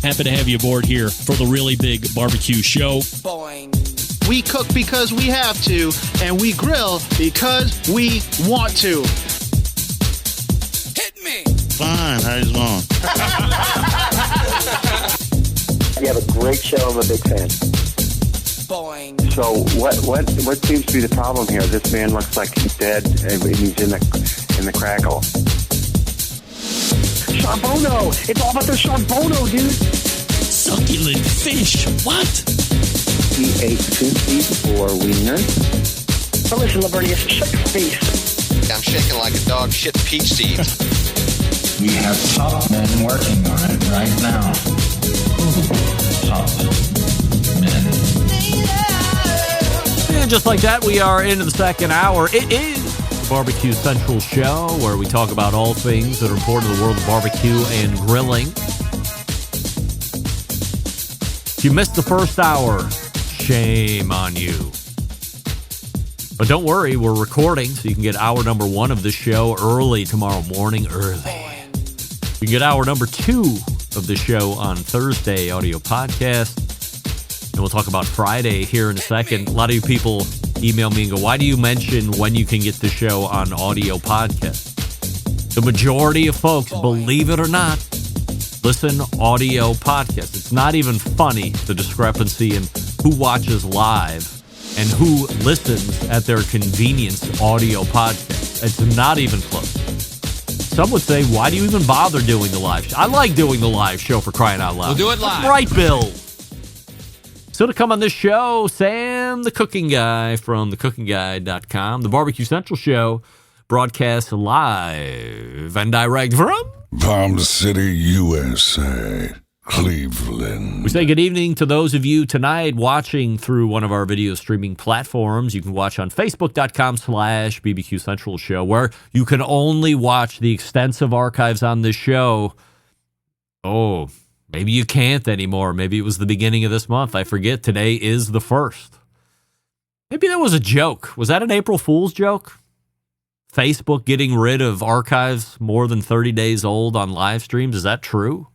Happy to have you aboard here for the Really Big Barbecue Show. Boing. We cook because we have to, and we grill because we want to. Hit me! Fine, how's it going? You have a great show. I'm a big fan. Boing. So what seems to be the problem here? This man looks like he's dead, and he's in the crackle. Sean Bono! It's all about the Sean Bono, dude! Succulent fish. What? He ate 54 wieners. Now listen, Lavernius, shut your face. I'm shaking like a dog shit peach seed. We have top men working on it right now. Top men. And just like that, we are into the second hour. It is the Barbecue Central Show, where we talk about all things that are important to the world of barbecue and grilling. If you missed the first hour, shame on you. But don't worry, we're recording, so you can get hour number 1 of the show early tomorrow morning. You can get hour number 2 of the show on Thursday, audio podcast. And we'll talk about Friday here in a second. A lot of you people email me and go, why do you mention when you can get the show on audio podcast? The majority of folks, believe it or not, listen audio podcast. It's not even funny, the discrepancy in who watches live and who listens at their convenience audio podcast. It's not even close. Some would say, why do you even bother doing the live show? I like doing the live show, for crying out loud. We'll do it live. That's right, Bill. So to come on this show, Sam, the cooking guy from thecookingguy.com, the Barbecue Central Show, broadcast live and direct from Palm City, USA, Cleveland. We say good evening to those of you tonight watching through one of our video streaming platforms. You can watch on Facebook.com/BBQ Central Show, where you can only watch the extensive archives on this show. Oh, maybe you can't anymore. Maybe it was the beginning of this month. I forget. Today is the 1st. Maybe that was a joke. Was that an April Fool's joke? Facebook getting rid of archives more than 30 days old on live streams. Is that true?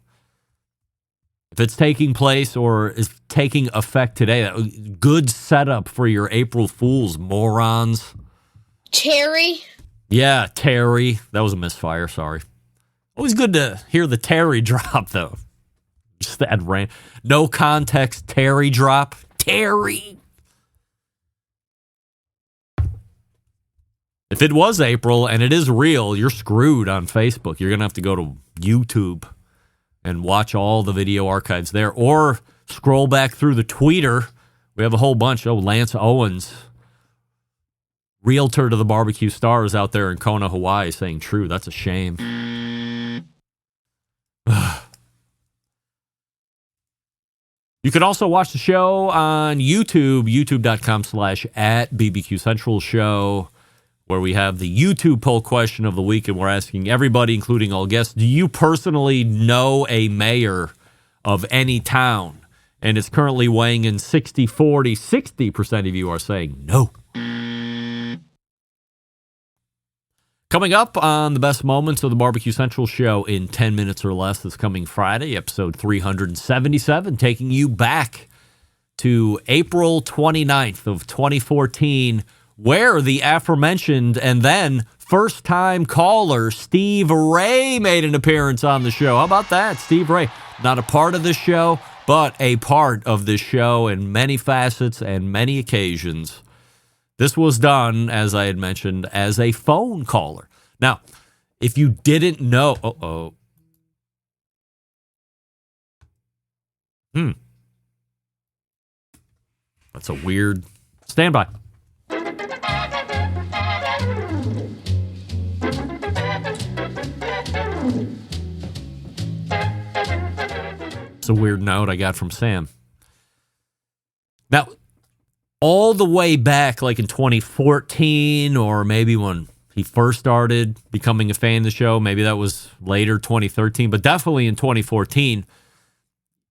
If it's taking place or is taking effect today, good setup for your April Fools, morons. Terry? Yeah, Terry. That was a misfire, sorry. Always good to hear the Terry drop, though. Just that no context Terry drop. Terry. If it was April and it is real, you're screwed on Facebook. You're going to have to go to YouTube and watch all the video archives there, or scroll back through the Twitter. We have a whole bunch. Oh, Lance Owens, realtor to the barbecue stars out there in Kona, Hawaii, saying true. That's a shame. You can also watch the show on YouTube, youtube.com/@BBQ Central Show, where we have the YouTube poll question of the week, and we're asking everybody, including all guests, do you personally know a mayor of any town? And it's currently weighing in 60-40. 60% of you are saying no. Coming up on the best moments of the Barbecue Central Show in 10 minutes or less this coming Friday, episode 377, taking you back to April 29th of 2014, where the aforementioned and then first-time caller Steve Ray made an appearance on the show. How about that? Steve Ray, not a part of this show, but a part of this show in many facets and many occasions. This was done, as I had mentioned, as a phone caller. Now, if you didn't know... That's a weird... Stand by. It's a weird note I got from Sam. Now, all the way back, like in 2014, or maybe when he first started becoming a fan of the show, maybe that was later, 2013, but definitely in 2014,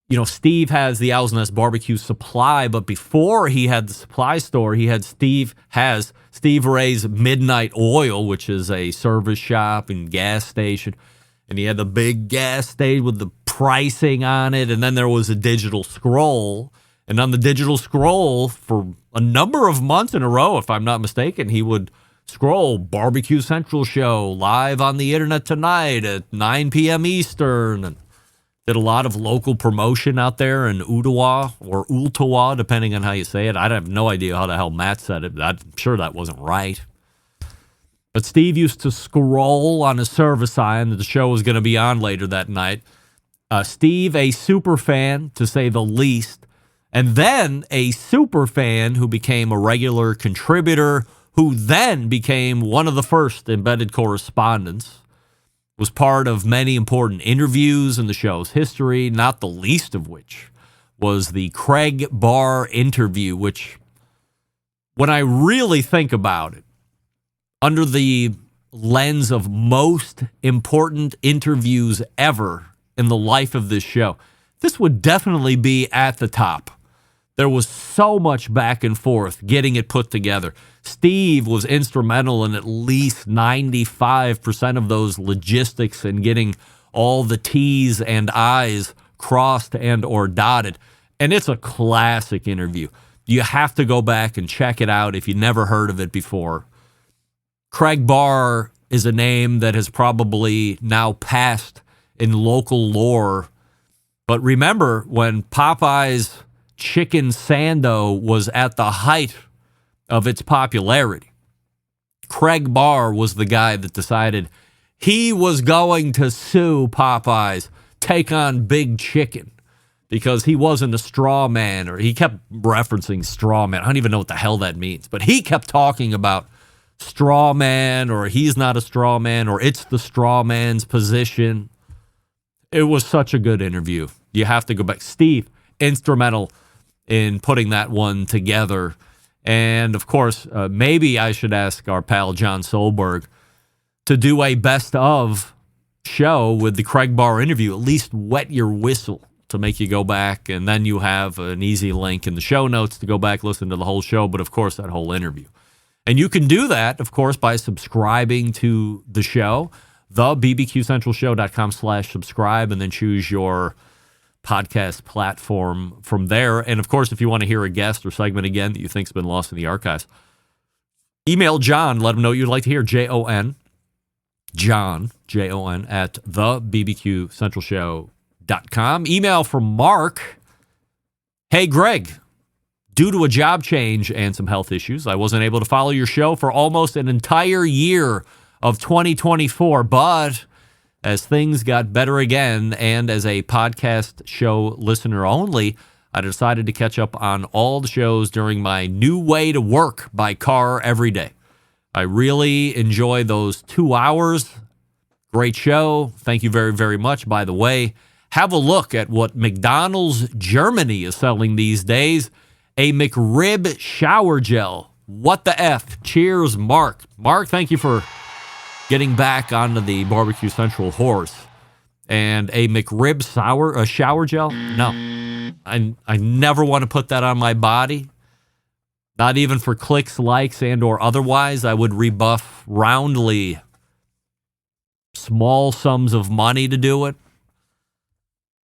you know, Steve has the Owl's Nest Barbecue Supply, but before he had the supply store, he had Steve Ray's Midnight Oil, which is a service shop and gas station. And he had the big gas stage with the pricing on it. And then there was a digital scroll. And on the digital scroll, for a number of months in a row, if I'm not mistaken, he would scroll Barbecue Central Show live on the internet tonight at 9 p.m. Eastern. And did a lot of local promotion out there in Ottawa or Ooltewah, depending on how you say it. I have no idea how the hell Matt said it. I'm sure that wasn't right. But Steve used to scroll on his service sign that the show was going to be on later that night. Steve, a super fan, to say the least, and then a super fan who became a regular contributor, who then became one of the first embedded correspondents, was part of many important interviews in the show's history, not the least of which was the Craig Barr interview, which, when I really think about it, under the lens of most important interviews ever in the life of this show, this would definitely be at the top. There was so much back and forth getting it put together. Steve was instrumental in at least 95% of those logistics and getting all the T's and I's crossed and or dotted. And it's a classic interview. You have to go back and check it out if you never heard of it before. Craig Barr is a name that has probably now passed in local lore. But remember, when Popeye's Chicken Sando was at the height of its popularity, Craig Barr was the guy that decided he was going to sue Popeyes, take on Big Chicken, because he wasn't a straw man, or he kept referencing straw man. I don't even know what the hell that means, but he kept talking about straw man, or he's not a straw man, or it's the straw man's position. It was such a good interview. You have to go back. Steve, instrumental in putting that one together. And of course, maybe I should ask our pal John Solberg to do a best of show with the Craig Barr interview, at least wet your whistle to make you go back. And then you have an easy link in the show notes to go back, listen to the whole show. But of course, that whole interview. And you can do that, of course, by subscribing to the show, thebbqcentralshow.com/subscribe, and then choose your podcast platform from there. And of course, if you want to hear a guest or segment again that you think's been lost in the archives, email John, let him know you'd like to hear. John, Jon, at thebbqcentralshow.com. Email from Mark. Hey, Greg, due to a job change and some health issues, I wasn't able to follow your show for almost an entire year of 2024, but as things got better again, and as a podcast show listener only, I decided to catch up on all the shows during my new way to work by car every day. I really enjoy those 2 hours. Great show. Thank you very, very much. By the way, have a look at what McDonald's Germany is selling these days. A McRib shower gel. What the F? Cheers, Mark. Mark, thank you for getting back onto the Barbecue Central horse. And a McRib shower gel? No. I never want to put that on my body. Not even for clicks, likes, and or otherwise. I would rebuff roundly small sums of money to do it.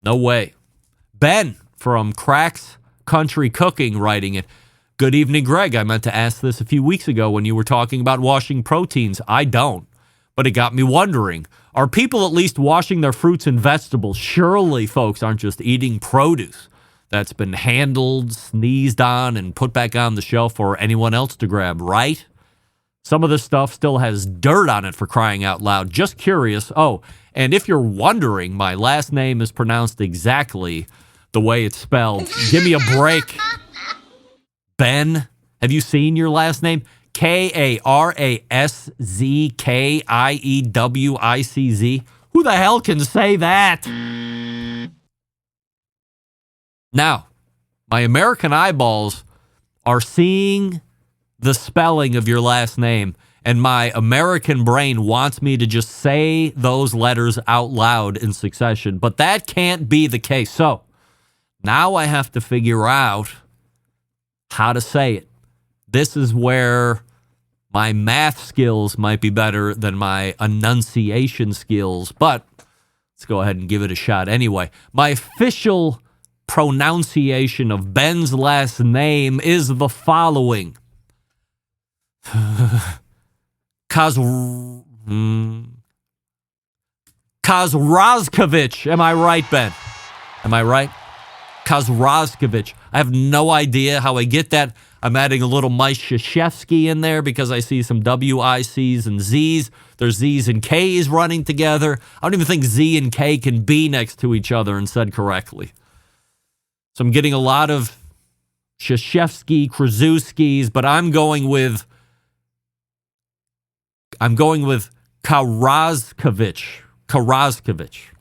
No way. Ben from Cracks Country Cooking writing it. Good evening, Greg. I meant to ask this a few weeks ago when you were talking about washing proteins. I don't. But it got me wondering, are people at least washing their fruits and vegetables? Surely folks aren't just eating produce that's been handled, sneezed on, and put back on the shelf for anyone else to grab, right? Some of this stuff still has dirt on it, for crying out loud. Just curious. Oh, and if you're wondering, my last name is pronounced exactly the way it's spelled. Give me a break. Ben, have you seen your last name? K-A-R-A-S-Z-K-I-E-W-I-C-Z. Who the hell can say that? Now, my American eyeballs are seeing the spelling of your last name, and my American brain wants me to just say those letters out loud in succession, but that can't be the case. So, now I have to figure out how to say it. This is where my math skills might be better than my enunciation skills, but let's go ahead and give it a shot anyway. My official pronunciation of Ben's last name is the following. Kozrozkovich. Am I right, Ben? Am I right? Kozrozkovich. I have no idea how I get that. I'm adding a little Mike Krzyzewski in there because I see some W-I-C's and Z's. There's Z's and K's running together. I don't even think Z and K can be next to each other and said correctly. So I'm getting a lot of Krzyzewski, Krzyzewskis, but I'm going with Karozkovich.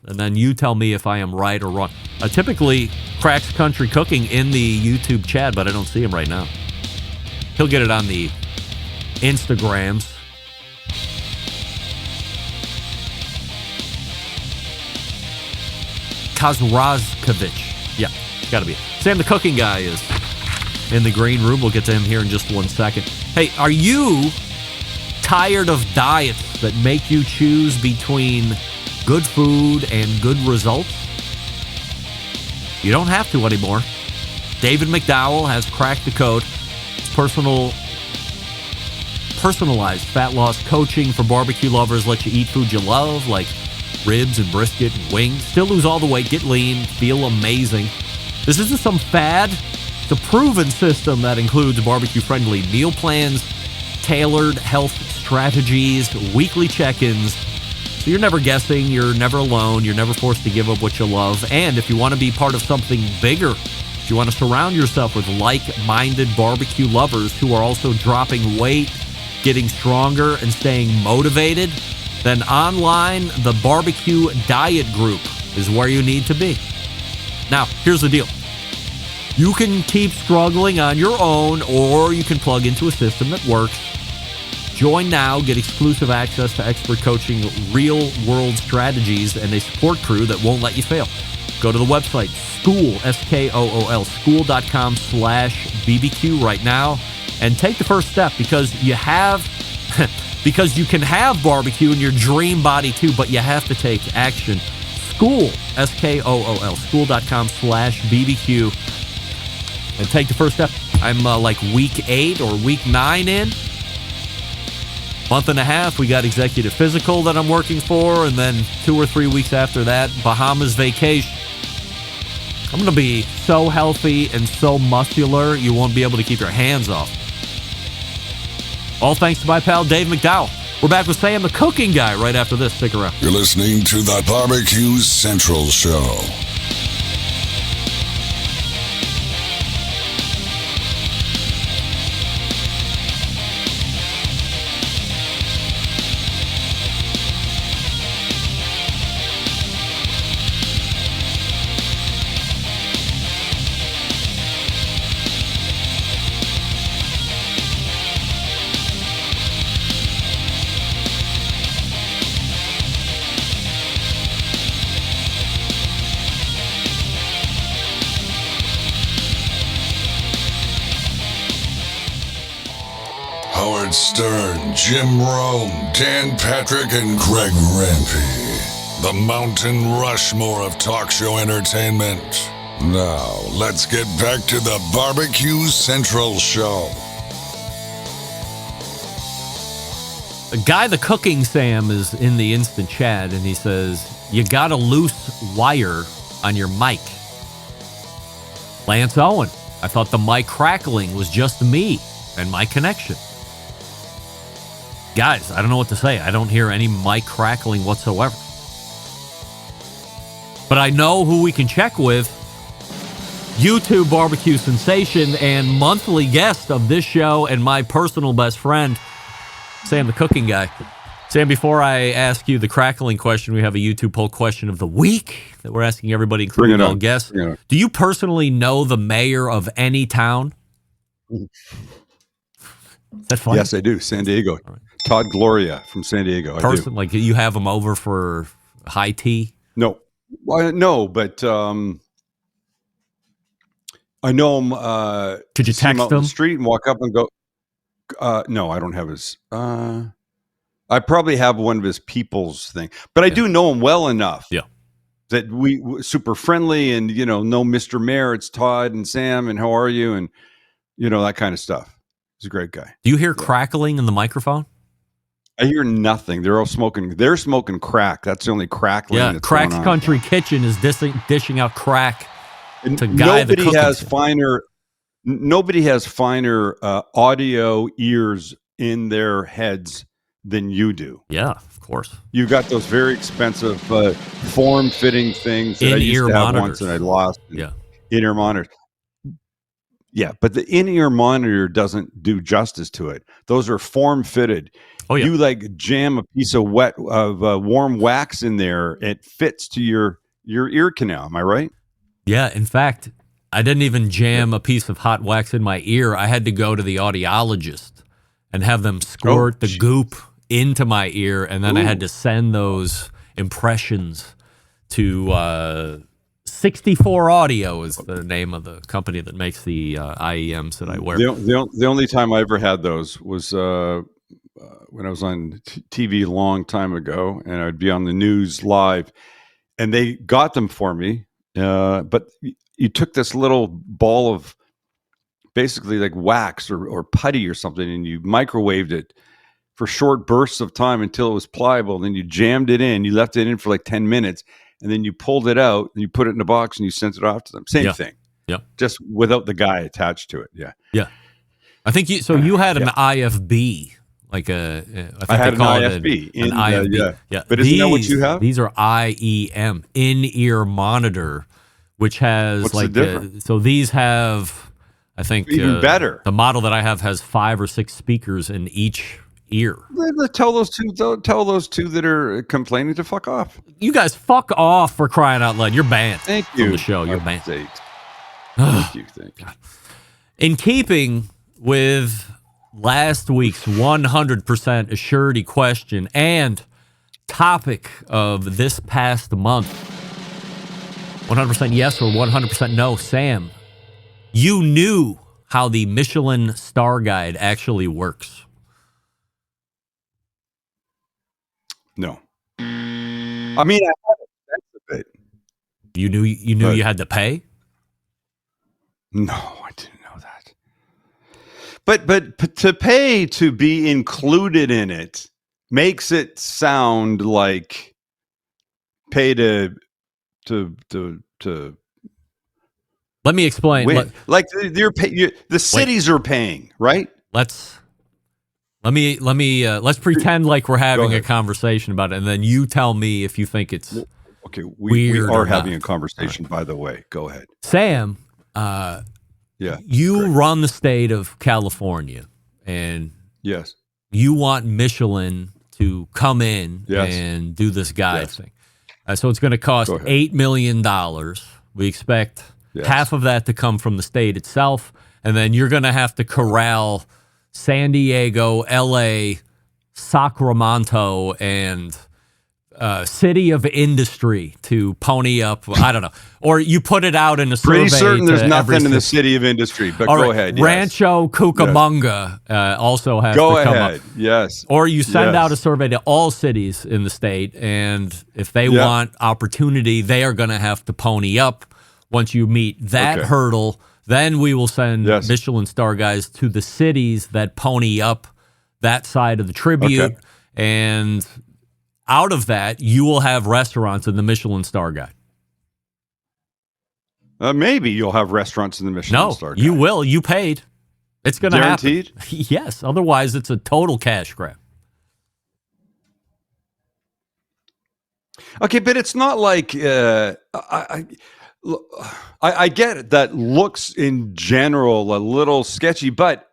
And then you tell me if I am right or wrong. Typically, Cracks Country Cooking in the YouTube chat, but I don't see him right now. He'll get it on the Instagrams. Kozrozkovich. Yeah, gotta be. Sam the Cooking Guy is in the green room. We'll get to him here in just 1 second. Hey, are you tired of diets that make you choose between good food and good results? You don't have to anymore. David McDowell has cracked the code. It's personalized fat loss coaching for barbecue lovers. Let you eat food you love, like ribs and brisket and wings. Still lose all the weight, get lean, feel amazing. This isn't some fad. It's a proven system that includes barbecue-friendly meal plans, tailored health strategies, weekly check-ins. So you're never guessing, you're never alone, you're never forced to give up what you love. And if you want to be part of something bigger, if you want to surround yourself with like-minded barbecue lovers who are also dropping weight, getting stronger, and staying motivated, then online, the Barbecue Diet Group is where you need to be. Now, here's the deal. You can keep struggling on your own, or you can plug into a system that works. Join now, get exclusive access to expert coaching, real-world strategies, and a support crew that won't let you fail. Go to the website, school, S-K-O-O-L, school.com/BBQ right now, and take the first step because you can have barbecue in your dream body too, but you have to take action. School, S-K-O-O-L, school.com/BBQ, and take the first step. I'm like week 8 or week 9 in. Month and a half, we got executive physical that I'm working for, and then 2 or 3 weeks after that, Bahamas vacation. I'm going to be so healthy and so muscular, you won't be able to keep your hands off. All thanks to my pal Dave McDowell. We're back with Sam the Cooking Guy right after this. Stick around. You're listening to the Barbecue Central Show. Howard Stern, Jim Rome, Dan Patrick, and Greg Rempe. The Mountain Rushmore of talk show entertainment. Now, let's get back to the Barbecue Central Show. The guy, the Cooking Sam, is in the instant chat, and he says, you got a loose wire on your mic. Lance Owen, I thought the mic crackling was just me and my connection. Guys, I don't know what to say. I don't hear any mic crackling whatsoever. But I know who we can check with. YouTube barbecue sensation and monthly guest of this show and my personal best friend, Sam the Cooking Guy. Sam, before I ask you the crackling question, we have a YouTube poll question of the week that we're asking everybody, including all guests. Do you personally know the mayor of any town? Is that funny? Yes, I do. San Diego. Right. Todd Gloria from San Diego. Like you have him over for high tea? No. Well, no, but I know him. Could you text him? On the street and walk up and go, no, I don't have his. I probably have one of his people's thing, but I do know him well enough. Yeah. that we super friendly and, no Mr. Mayor, it's Todd and Sam and how are you? And, that kind of stuff. He's a great guy. Do you hear crackling in the microphone? I hear nothing. They're all smoking. They're smoking crack. That's the only crackling. Yeah, that's Crack's going on. Country Kitchen is dishing out crack And to guy the nobody cooking. has finer. Nobody has finer audio ears in their heads than you do. Yeah, of course. You've got those very expensive form-fitting things that I used In-ear to have monitors. once and I lost. Yeah. In-ear monitors. Yeah, but the in-ear monitor doesn't do justice to it. Those are form-fitted. Oh, yeah. You jam a piece of warm wax in there, it fits to your ear canal. Am I right? Yeah, in fact, I didn't even jam a piece of hot wax in my ear. I had to go to the audiologist and have them squirt the goop into my ear, and then I had to send those impressions to 64 Audio is the name of the company that makes the IEMs that I wear. The only time I ever had those was when I was on TV a long time ago, and I'd be on the news live, and they got them for me. But you took this little ball of basically like wax or putty or something, and you microwaved it for short bursts of time until it was pliable. Then you jammed it in. You left it in for like 10 minutes, and then you pulled it out, and you put it in a box, and you sent it off to them. Same thing. Yeah. Just without the guy attached to it. Yeah. Yeah. I think you had an IFB. I think I had they call an it IFB. an IFB. Yeah. But isn't that what you have? These are IEM, in-ear monitor, which has What's the difference? so these have, I think, Even better. The model that I have has 5 or 6 speakers in each ear. Tell those two that are complaining to fuck off. You guys fuck off, for crying out loud. You're banned Thank you. from the show. You're banned. Thank you. In keeping with last week's 100% assurity question and topic of this past month, 100% yes or 100% no, Sam, you knew how the Michelin Star Guide actually works. No. I mean, I had a sense of it. You knew you had to pay? No, I didn't know that. But to pay to be included in it makes it sound like pay to Let me explain. win. The cities are paying, right? Let's pretend like we're having a ahead. conversation about it, and then you tell me if you think it's Okay, we weird are or having not. a conversation, by the way. Go ahead. Sam. Yeah. You run the state of California, and Yes. you want Michelin to come in Yes. and do this guide Yes. thing. So it's going to cost Go ahead. $8 million. We expect Yes. half of that to come from the state itself, and then you're going to have to corral San Diego, LA, Sacramento, and City of Industry to pony up. I don't know. Or you put it out in a survey. Pretty certain there's to every nothing in the city. City of Industry, but All go right. ahead. Yes. Rancho Cucamonga also has Go to come ahead. up. Yes. Or you send Yes. out a survey to all cities in the state, and if they Yeah. want opportunity, they are going to have to pony up. Once you meet that Okay. hurdle, then we will send Yes. Michelin Star guys to the cities that pony up that side of the tribute. Okay. And out of that, you will have restaurants in the Michelin Star Guide. Maybe you'll have restaurants in the Michelin No, Star. you Guide. will. You paid. It's going to happen. Guaranteed? Yes. Otherwise, it's a total cash grab. Okay, but it's not like I get it, that looks in general a little sketchy, but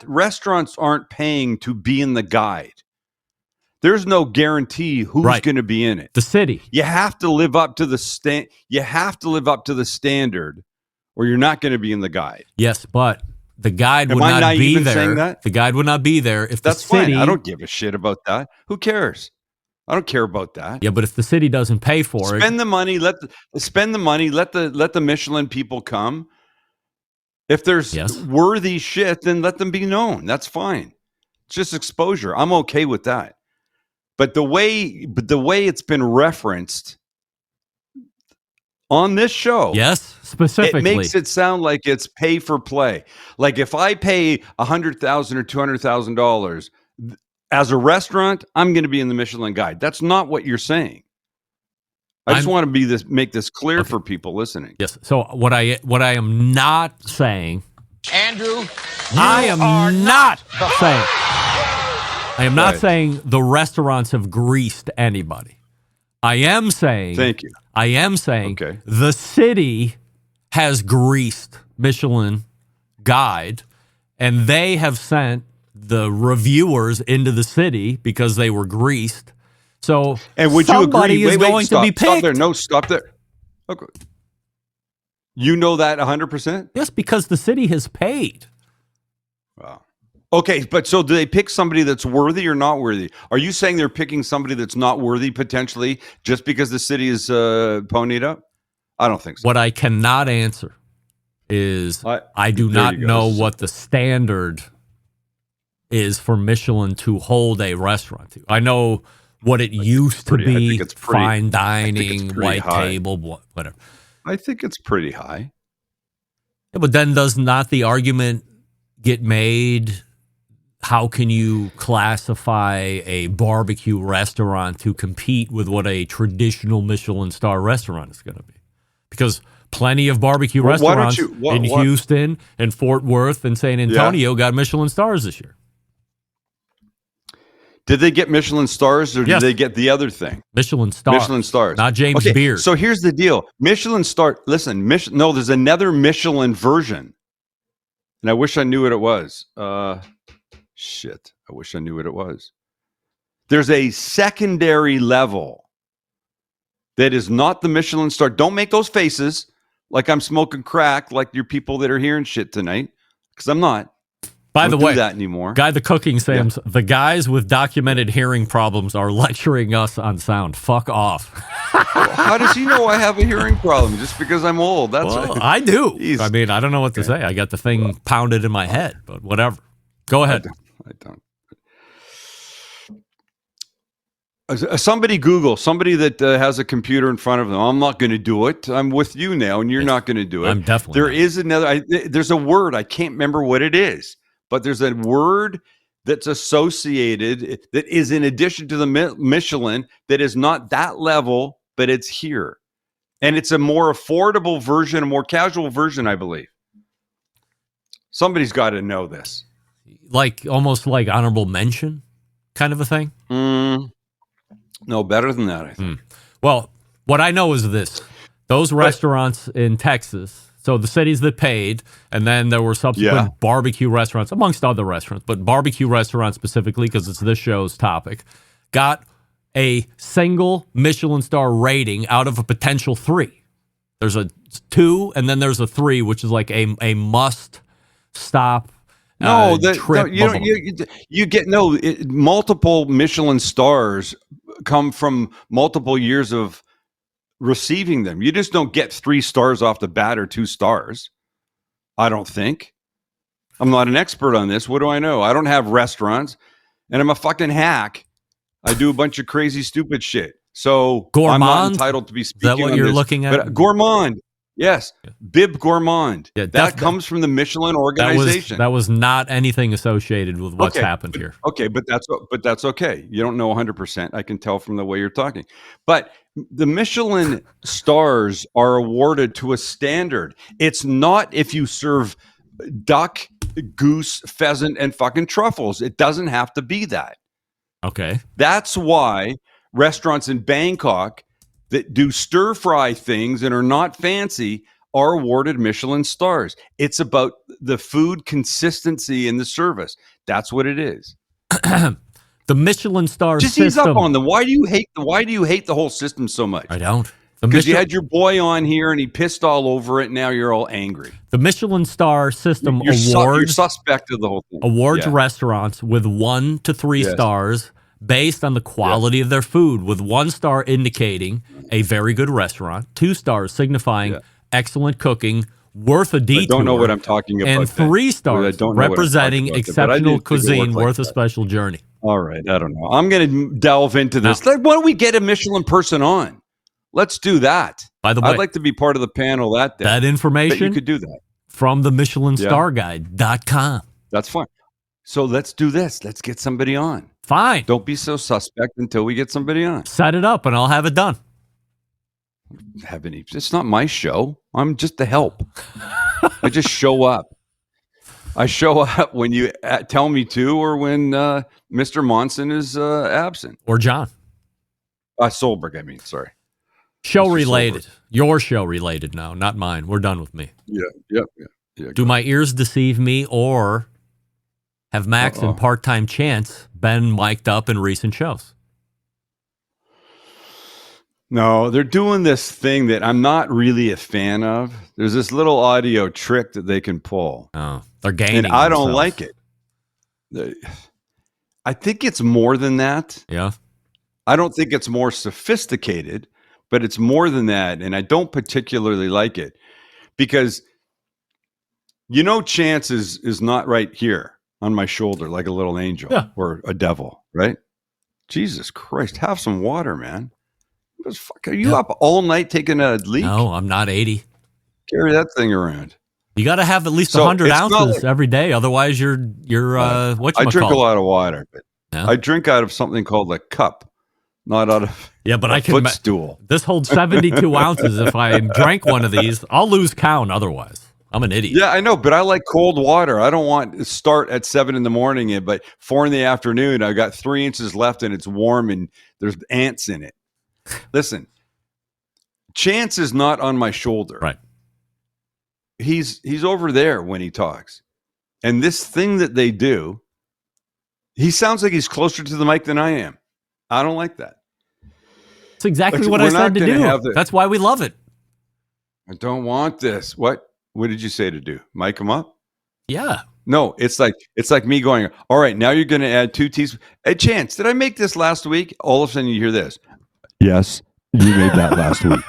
restaurants aren't paying to be in the guide. There's no guarantee who's Right. going to be in it. The city. You have to live up to the You have to live up to the standard, or you're not going to be in the guide. Yes, but the guide Am would I not naive be in saying there. that? The guide would not be there if That's the city. fine. I don't give a shit about that. Who cares? I don't care about that. Yeah, but if the city doesn't pay for it, Spend the money. Let the Michelin people come. If there's Yes. worthy shit, then let them be known. That's fine. It's just exposure. I'm okay with that. But the way it's been referenced on this show. Yes, specifically. It makes it sound like it's pay for play. Like if I pay $100,000 or $200,000 as a restaurant, I'm going to be in the Michelin Guide. That's not what you're saying. I just want to make this clear for people listening. Yes. So what I am not saying, Andrew, I am not saying. I am not saying the restaurants have greased anybody. I am saying. Thank you. I am saying the city has greased Michelin Guide, and they have sent the reviewers into the city because they were greased. So and would you agree? Is going to be picked. Stop there. No, stop there. Okay. You know that 100%? Yes, because the city has paid. Wow. Okay, but so do they pick somebody that's worthy or not worthy? Are you saying they're picking somebody that's not worthy potentially just because the city is ponied up? I don't think so. What I cannot answer is I do not know what the standard is for Michelin to hold a restaurant to. I know what it used to be, fine dining, white table, whatever. I think it's pretty high. Yeah, but then does not the argument get made, how can you classify a barbecue restaurant to compete with what a traditional Michelin star restaurant is going to be? Because plenty of barbecue restaurants in Houston and Fort Worth and San Antonio got Michelin stars this year. Did they get Michelin stars or did they get the other thing? Michelin stars. Michelin stars. Not James Beard. So here's the deal. Michelin star. Listen, there's another Michelin version. And I wish I knew what it was. Shit. I wish I knew what it was. There's a secondary level that is not the Michelin star. Don't make those faces like I'm smoking crack like your people that are hearing shit tonight. Because I'm not. By the way, that anymore. Guy the Cooking Sam's, the guys with documented hearing problems are lecturing us on sound. Fuck off. How does he know I have a hearing problem? Just because I'm old? I do. I mean, I don't know what to say. I got the thing pounded in my head, but whatever. Go ahead. I don't. Somebody Google, somebody that has a computer in front of them. I'm not going to do it. I'm with you now, and you're not going to do it. I'm definitely There is another. There's a word. I can't remember what it is. But there's a word that's associated that is in addition to the Michelin that is not that level, but it's here. And it's a more affordable version, a more casual version, I believe. Somebody's got to know this. Like almost like honorable mention kind of a thing? No, better than that, I think. Well, what I know is this. Those restaurants in Texas, so the cities that paid, and then there were subsequent barbecue restaurants, amongst other restaurants, but barbecue restaurants specifically, because it's this show's topic, got a single Michelin star rating out of a potential 3. There's a 2, and then there's a 3, which is like a must stop. Trip. You get multiple Michelin stars come from multiple years of receiving them. You just don't get 3 stars off the bat or 2 stars. I don't think. I'm not an expert on this. What do I know? I don't have restaurants, and I'm a fucking hack. I do a bunch of crazy, stupid shit. So Gourmand? I'm not entitled to be speaking. Is that what you're looking at? But Gourmand, yes, Bib Gourmand. Yeah, that comes from the Michelin organization. That was not anything associated with what's happened here. Okay, but that's okay. You don't know 100%. I can tell from the way you're talking. But the Michelin stars are awarded to a standard. It's not if you serve duck, goose, pheasant, and fucking truffles. It doesn't have to be that. Okay. That's why restaurants in Bangkok that do stir fry things and are not fancy are awarded Michelin stars. It's about the food consistency in the service. That's what it is. The Michelin star just system. Ease up on them. Why do you hate the whole system so much? I don't. Because you had your boy on here and he pissed all over it. Now you're all angry. The Michelin star system you're awards suspect of the whole thing. Awards restaurants with 1 to 3 stars based on the quality of their food, with 1 star indicating a very good restaurant, 2 stars signifying excellent cooking, worth a detour. I don't know what I'm talking about. And 3 stars representing exceptional cuisine, worth a special journey. All right, I don't know. I'm going to delve into this. Why don't we get a Michelin person on? Let's do that. By the way, I'd like to be part of the panel that day. that information you could do that from the MichelinStarGuide.com. That's fine. So let's do this. Let's get somebody on. Fine. Don't be so suspect until we get somebody on. Set it up and I'll have it done. It's not my show. I'm just the help. I just show up. I show up when you tell me to, or when Mr. Monson is absent. Or John. Solberg, I mean, sorry. Show Mr. related. Solberg. Your show related now, not mine. We're done with me. Yeah. Do my ears deceive me, or have Max and part-time Chance been mic'd up in recent shows? No, they're doing this thing that I'm not really a fan of. There's this little audio trick that they can pull. Oh, they're gaining. And I don't like it. I think it's more than that. Yeah. I don't think it's more sophisticated, but it's more than that. And I don't particularly like it because, Chance is not right here on my shoulder like a little angel or a devil, right? Jesus Christ, have some water, man. Are you up all night taking a leak? No, I'm not 80. Carry that thing around. You got to have at least 100 ounces every day. Otherwise, you're whatchamacallit? I drink a lot of water, but I drink out of something called a cup, not out of I can footstool. This holds 72 ounces. If I drank one of these, I'll lose count otherwise. I'm an idiot. Yeah, I know, but I like cold water. I don't want to start at 7 a.m, but 4 p.m, I got 3 inches left and it's warm and there's ants in it. Listen, Chance is not on my shoulder. Right. He's over there when he talks. And this thing that they do, he sounds like he's closer to the mic than I am. I don't like that. That's exactly what I said to do. That's why we love it. I don't want this. What did you say to do? Mic him up? Yeah. No, it's like me going, all right, now you're going to add 2 teaspoons. Hey, Chance, did I make this last week? All of a sudden you hear this. Yes, you made that last week.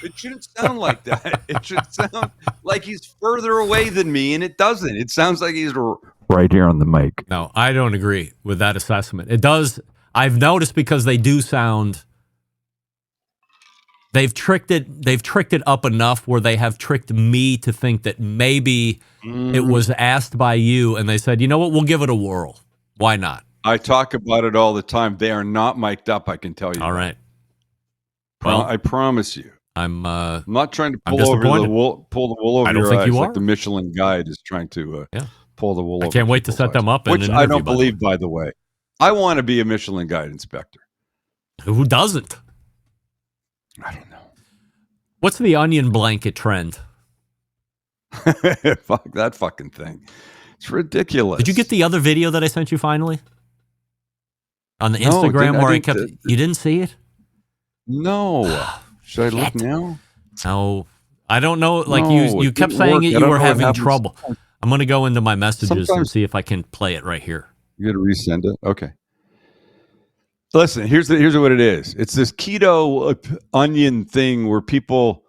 It shouldn't sound like that. It should sound like he's further away than me, and it doesn't. It sounds like he's right here on the mic. No, I don't agree with that assessment. It does. I've noticed because they do sound. They've tricked it up enough where they have tricked me to think that maybe it was asked by you, and they said, you know what, we'll give it a whirl. Why not? I talk about it all the time. They are not mic'd up, I can tell you. All right. Well, I promise you. I'm not trying to pull the wool over your eyes like the Michelin Guide is trying to pull the wool over. I can't wait to set them up. Which I don't believe, by the way. I want to be a Michelin Guide inspector. Who doesn't? I don't know. What's the onion blanket trend? Fuck that fucking thing. It's ridiculous. Did you get the other video that I sent you finally? On the Instagram where I kept... You didn't see it? No. Should I look now? No. I don't know. Like you kept saying it, you were having trouble. I'm going to go into my messages and see if I can play it right here. You got to resend it? Okay. Listen, here's what it is. It's this keto onion thing where people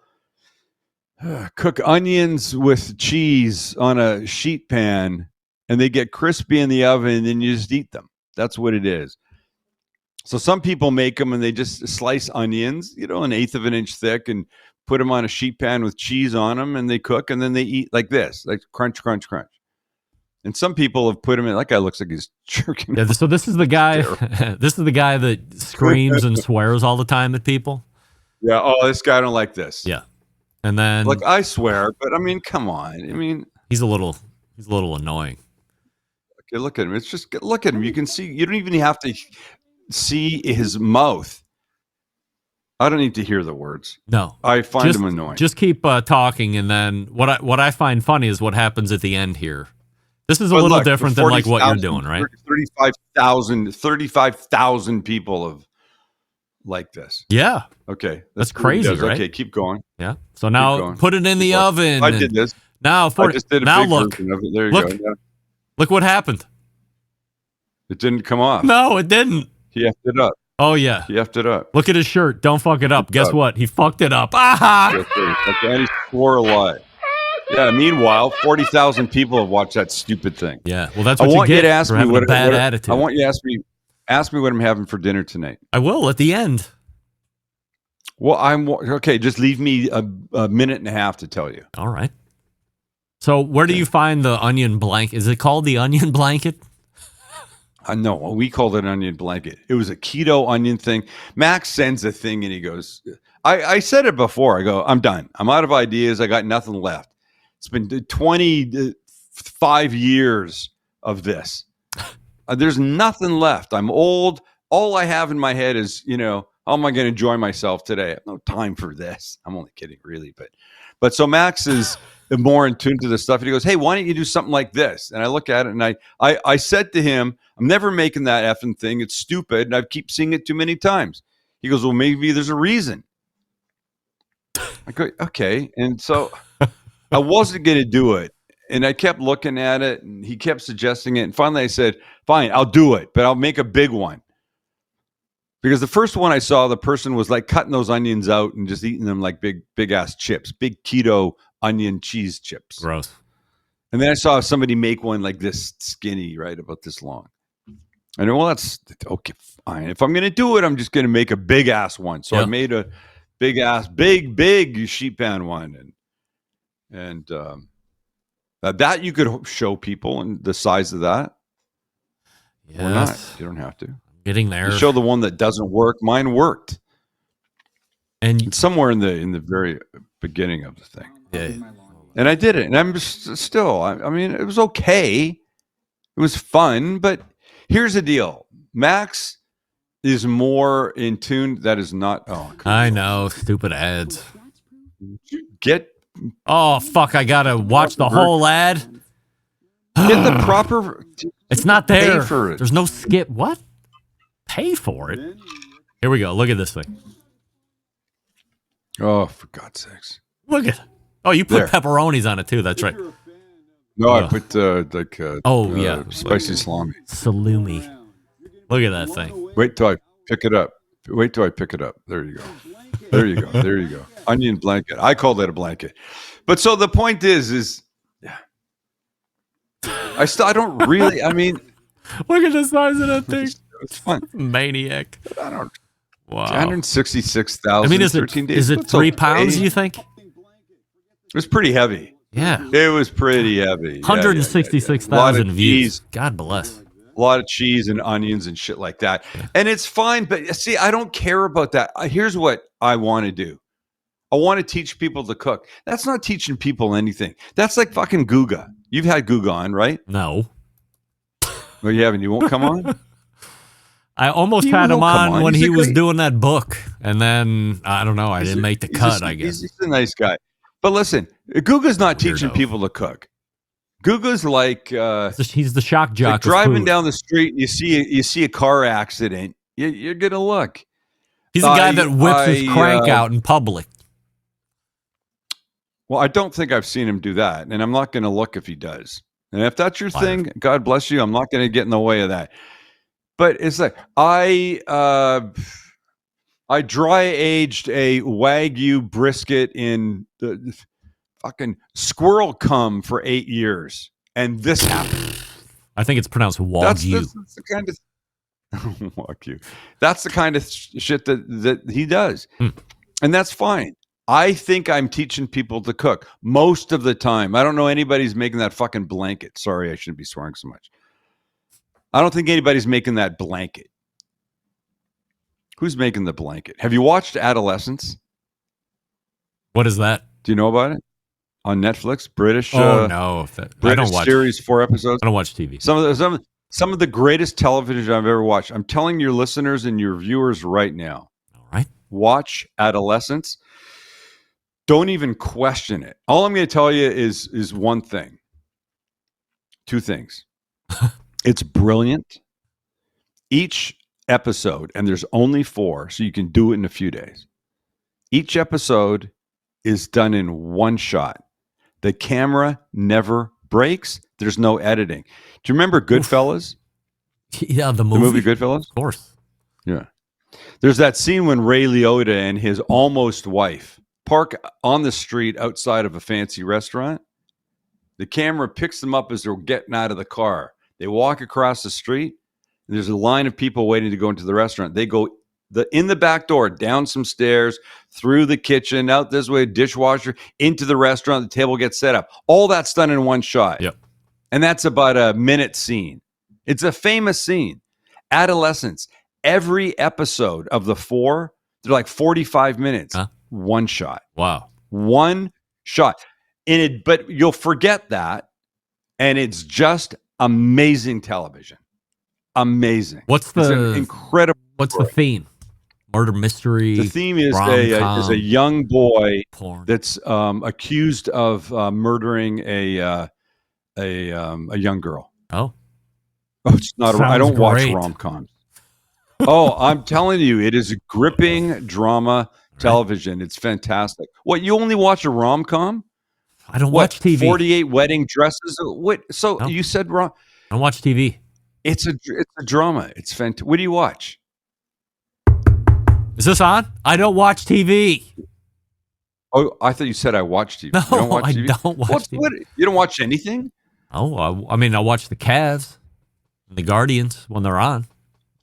cook onions with cheese on a sheet pan and they get crispy in the oven and then you just eat them. That's what it is. So some people make them and they just slice onions, 1/8 of an inch thick, and put them on a sheet pan with cheese on them, and they cook, and then they eat like this, like crunch, crunch, crunch. And some people have put them in. That guy looks like he's jerking. Yeah, so this is the guy. This is the guy that screams and swears all the time at people. Yeah. Oh, this guy, I don't like this. Yeah. And then, look, I swear, but I mean, come on. I mean, he's a little annoying. Okay, look at him. It's just look at him. You can see. You don't even have to see his mouth. I don't need to hear the words. No, I find him annoying. Just keep talking, and then what I find funny is what happens at the end here. This is a little different than like what you're doing, right? 35,000 people have liked this. Yeah. Okay. That's crazy, right? Okay, keep going. Yeah. So now put it in the oven. I did this. Now I just did a big version of it. There you go. Yeah. Look what happened. It didn't come off. No, it didn't. He effed it up. Oh, yeah. He effed it up. Look at his shirt. Don't fuck it up. Guess what? He fucked it up. Ah! And he swore a lie. Yeah, meanwhile, 40,000 people have watched that stupid thing. Yeah, well, that's what you get for having a bad attitude. I want you to ask me what I'm having for dinner tonight. I will at the end. Well, I'm okay. Just leave me a minute and a half to tell you. All right. So where do you find the onion blanket? Is it called the onion blanket? No, we called it an onion blanket. It was a keto onion thing. Max sends a thing and he goes, I said it before. I go, I'm done. I'm out of ideas. I got nothing left. It's been 25 years of this. There's nothing left. I'm old. All I have in my head is, how am I going to enjoy myself today? I have no time for this. I'm only kidding, really. But so Max is more in tune to this stuff. And he goes, hey, why don't you do something like this? And I look at it and I said to him, I'm never making that effing thing. It's stupid. And I keep seeing it too many times. He goes, well, maybe there's a reason. I go, okay. And so I wasn't going to do it. And I kept looking at it and he kept suggesting it. And finally I said, fine, I'll do it, but I'll make a big one. Because the first one I saw, the person was like cutting those onions out and just eating them like big ass chips, big keto onion cheese chips. Gross. And then I saw somebody make one like this skinny, right, about this long. I know, well, that's okay, fine. If I'm going to do it, I'm just going to make a big ass one. So I made a big ass, big sheet pan one. And that you could show people and the size of that. Yes. Or not. You don't have to. Getting there. You show the one that doesn't work. Mine worked. And it's somewhere in the very beginning of the thing. Yeah. And I did it. And I'm still, I mean, it was okay. It was fun. But here's the deal. Max is more in tune. That is not. Oh, I know. Stupid ads. Oh, fuck. I got to watch the whole ad. Get the proper. It's not there. Pay for it. There's no skip. What? Pay for it? Here we go. Look at this thing. Oh, for God's sakes. Look at it. Oh, you put pepperonis on it too. That's right. No, I put spicy salami. Salumi. Look at that thing. Wait till I pick it up. There you go. There you go. Onion blanket. I call that a blanket. But so the point is I don't really, I mean. Look at the size of that thing. It's fun. Maniac. I don't. Wow. 166,000. I mean, is it 3 pounds, you think? It was pretty heavy. Yeah. It was pretty heavy. 166,000 views. God bless. A lot of cheese and onions and shit like that. Yeah. And it's fine, but see, I don't care about that. Here's what I want to do. I want to teach people to cook. That's not teaching people anything. That's like fucking Guga. You've had Guga on, right? No. Well, you haven't. You won't come on? I almost had him on when he was doing that book. And then, I don't know, I didn't make the cut, I guess. He's a nice guy. But listen, Guga's not teaching people to cook. Guga's like... he's the shock jock. Like driving down the street, you see a car accident, you're going to look. He's the guy that whips his crank out in public. Well, I don't think I've seen him do that. And I'm not going to look if he does. And if that's your thing, God bless you. I'm not going to get in the way of that. But it's like I dry aged a Wagyu brisket in the fucking squirrel cum for 8 years, and this happened. I think it's pronounced Wagyu. That's the kind of Wagyu. That's the kind of shit that he does, and that's fine. I think I'm teaching people to cook most of the time. I don't know anybody's making that fucking blanket. Sorry, I shouldn't be swearing so much. I don't think anybody's making that blanket. Who's making the blanket? Have you watched Adolescence? What is that? Do you know about it? On Netflix, British. No, British I don't watch series, 4 episodes. I don't watch TV. Some of the greatest television I've ever watched. I'm telling your listeners and your viewers right now. All right, watch Adolescence. Don't even question it. All I'm going to tell you is one thing. 2 things. It's brilliant. Each episode, and there's only 4, so you can do it in a few days. Each episode is done in one shot. The camera never breaks. There's no editing. Do you remember Goodfellas? Yeah, the movie Goodfellas? Of course. Yeah. There's that scene when Ray Liotta and his almost wife park on the street outside of a fancy restaurant. The camera picks them up as they're getting out of the car. They walk across the street, and there's a line of people waiting to go into the restaurant. They go in the back door, down some stairs, through the kitchen, out this way, dishwasher, into the restaurant, the table gets set up. All that's done in one shot. Yep. And that's about a minute scene. It's a famous scene. Adolescence. Every episode of the 4, they're like 45 minutes. Huh? One shot. Wow. One shot. But you'll forget that. And it's just amazing television. Amazing. What's It's the an incredible What's story. the theme? Murder mystery. The theme is rom-com, a young boy porn. that's accused of murdering a young girl. Oh, Oh, it's not. I don't Sounds watch great. rom-coms. Oh, I'm telling you, it is a gripping drama television. It's fantastic. What, you only watch a rom-com? I don't What, watch TV. 48 wedding dresses? What? So No. you said wrong. I don't watch TV. It's a drama. It's fantastic. What do you watch? Is this on? I don't watch TV. Oh, I thought you said I watch TV. No, You don't watch I TV? don't watch TV. What? You don't watch anything? Oh, I mean, I watch the Cavs and the Guardians when they're on.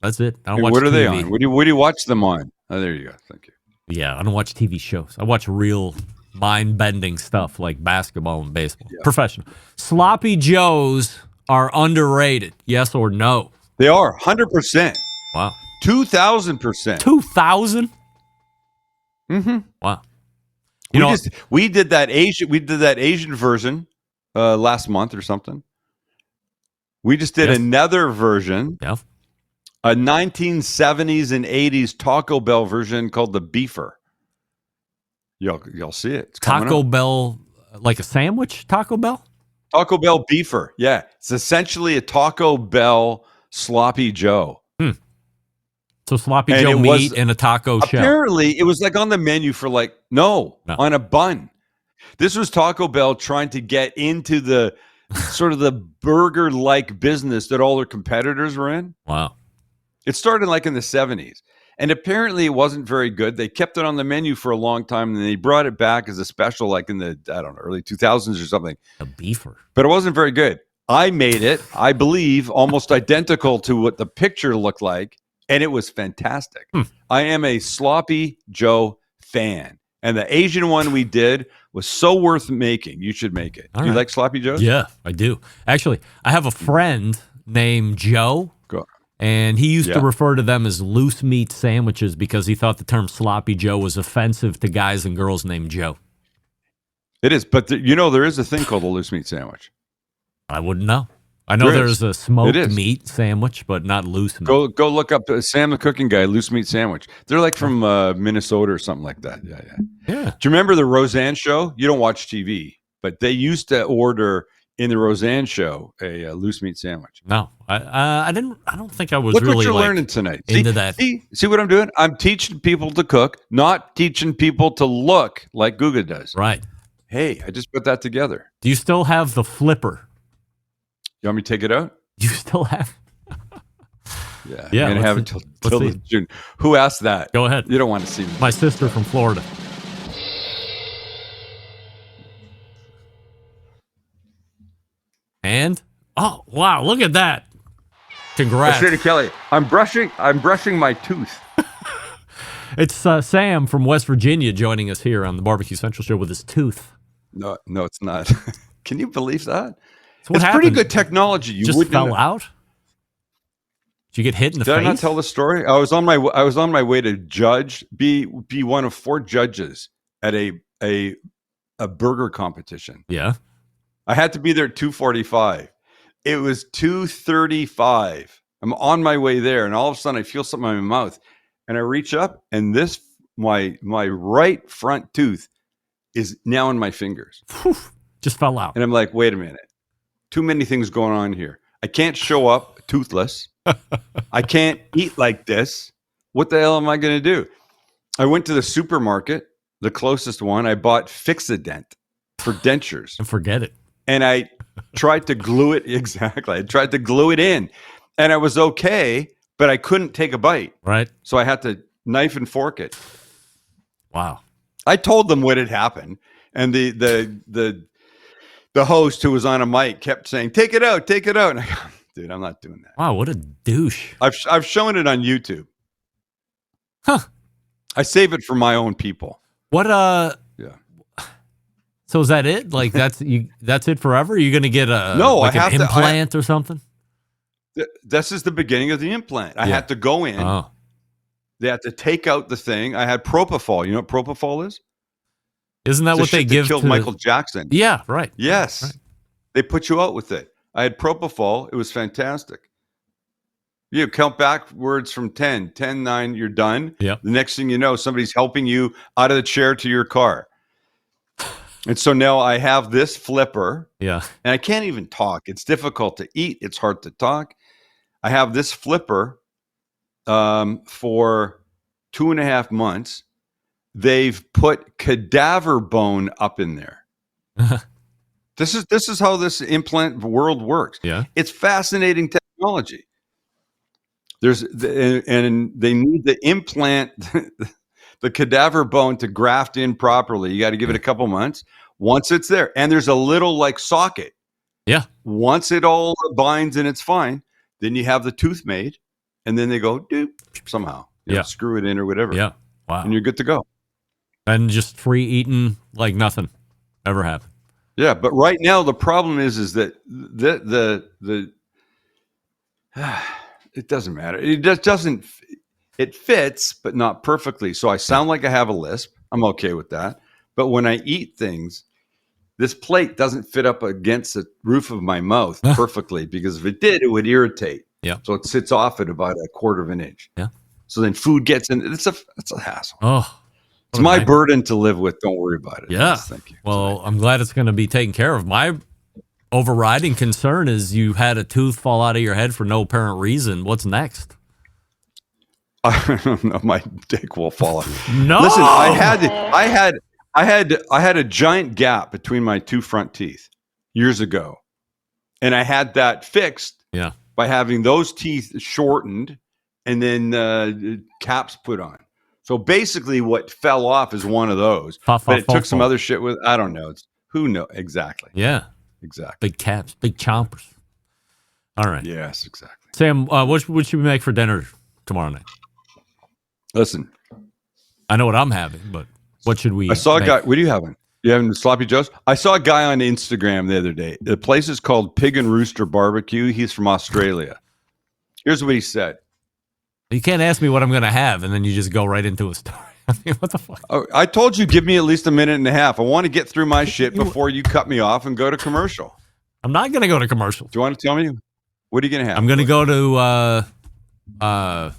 That's it. I don't watch What are TV. they on? What do you watch them on? Oh, there you go. Thank you. Yeah, I don't watch TV shows. I watch real mind-bending stuff like basketball and baseball. Professional. Sloppy Joes are underrated. Yes or no? They are 100%, Wow. 2,000%. 2,000? Mm-hmm. Wow. You know, We did that Asian version last month or something. We just did Yes. another version, yeah. a 1970s and 80s Taco Bell version called the Beefer. You'll see it. It's coming Taco up. Bell, like a sandwich Taco Bell? Taco Bell Beefer. Yeah, it's essentially a Taco Bell Sloppy Joe. So sloppy And Joe it meat was- in a taco shell. Apparently, it was like on the menu for No. on a bun. This was Taco Bell trying to get into the sort of the burger-like business that all their competitors were in. Wow. It started like in the 70s. And apparently it wasn't very good. They kept it on the menu for a long time, and then they brought it back as a special like in the, I don't know, early 2000s or something. A beefer. But it wasn't very good. I made it, I believe, almost identical to what the picture looked like, and it was fantastic. I am a Sloppy Joe fan. And the Asian one we did was so worth making. You should make it. All Do you right. like Sloppy Joes? Yeah, I do. Actually, I have a friend named Joe, Go. and he used to Yeah. refer to them as loose meat sandwiches because he thought the term sloppy Joe was offensive to guys and girls named Joe. It is. But there is a thing called a loose meat sandwich. I wouldn't know. I know There is. there's a smoked It is. meat sandwich, but not loose meat. Go look up Sam the Cooking Guy, loose meat sandwich. They're like from Minnesota or something like that. Yeah. Yeah. Do you remember the Roseanne show? You don't watch TV, but they used to order in the Roseanne show a loose meat sandwich. No, I didn't. I don't think I was Look really what you're like, learning tonight. into that. See what I'm doing? I'm teaching people to cook, not teaching people to look like Guga does. Right. Hey, I just put that together. Do you still have the flipper? You want me to take it out? You still have? Yeah. Yeah, I'm gonna let's have it see. till Let's the see. June. Who asked that? Go ahead. You don't want to see me. My sister from Florida. And oh wow, look at that! Congrats. I say to Kelly, I'm brushing my tooth. It's Sam from West Virginia joining us here on the Barbecue Central Show with his tooth. No, it's not. Can you believe that? So what It's happened? pretty good technology. You Just wouldn't fell know. out? Did you get hit in the Did face? I not tell the story? I was on my way to be one of 4 judges at a burger competition. Yeah. I had to be there at 2:45. It was 2:35. I'm on my way there, and all of a sudden I feel something in my mouth, and I reach up, and my right front tooth is now in my fingers. Just fell out. And I'm like, wait a minute. Too many things going on here. I can't show up toothless. I can't eat like this. What the hell am I going to do? I went to the supermarket, the closest one. I bought Fix-A-Dent for dentures. And forget it. And I tried to glue it. Exactly. I tried to glue it in. And I was okay, but I couldn't take a bite. Right. So I had to knife and fork it. Wow. I told them what had happened. And the host who was on a mic kept saying, take it out. And I go, dude, I'm not doing that. Wow, what a douche. I've shown it on YouTube. Huh. I save it for my own people. What? Yeah. So is that it? Like that's it forever? Are you going to get a I have an implant or something? This is the beginning of the implant. I had to go in. Oh. They had to take out the thing. I had propofol. You know what propofol is? Isn't that It's what the they shit give that killed to Michael Jackson? Yeah, right. Yes. Right. They put you out with it. I had propofol. It was fantastic. You count backwards from 10, 10, 9, you're done. Yep. The next thing you know, somebody's helping you out of the chair to your car. And so now I have this flipper. Yeah. And I can't even talk. It's difficult to eat. It's hard to talk. I have this flipper for 2.5 months. They've put cadaver bone up in there. This is how this implant world works. Yeah. It's fascinating technology. And they need the implant, the cadaver bone to graft in properly. You got to give it a couple months. Once it's there, and there's a little like socket. Yeah. Once it all binds and it's fine, then you have the tooth made, and then they go doop somehow. You know, screw it in or whatever. Yeah. Wow. And you're good to go. And just free eating like nothing ever happened. Yeah, but right now the problem is that the it doesn't matter. It just doesn't. It fits, but not perfectly. So I sound like I have a lisp. I'm okay with that. But when I eat things, this plate doesn't fit up against the roof of my mouth perfectly, because if it did, it would irritate. Yeah. So it sits off at about 1/4 of an inch. Yeah. So then food gets in. It's a hassle. Oh. It's my burden to live with. Don't worry about it. Yeah. Yes, thank you. Well, I'm glad it's going to be taken care of. My overriding concern is you had a tooth fall out of your head for no apparent reason. What's next? I don't know. My dick will fall out. No. Listen, I had a giant gap between my two front teeth years ago, and I had that fixed. Yeah. By having those teeth shortened and then caps put on. So basically, what fell off is one of those. But it took some other shit with. I don't know. Who knows exactly? Yeah. Exactly. Big caps, big chompers. All right. Yes, exactly. Sam, what should we make for dinner tomorrow night? Listen, I know what I'm having, but what should we? I saw a guy. What are you having? You having sloppy joes? I saw a guy on Instagram the other day. The place is called Pig and Rooster Barbecue. He's from Australia. Here's what he said. You can't ask me what I'm going to have, and then you just go right into a story. I mean, what the fuck? Oh, I told you, give me at least a minute and a half. I want to get through my shit before you cut me off and go to commercial. I'm not going to go to commercial. Do you want to tell me? What are you going to have? I'm going to go to, oh,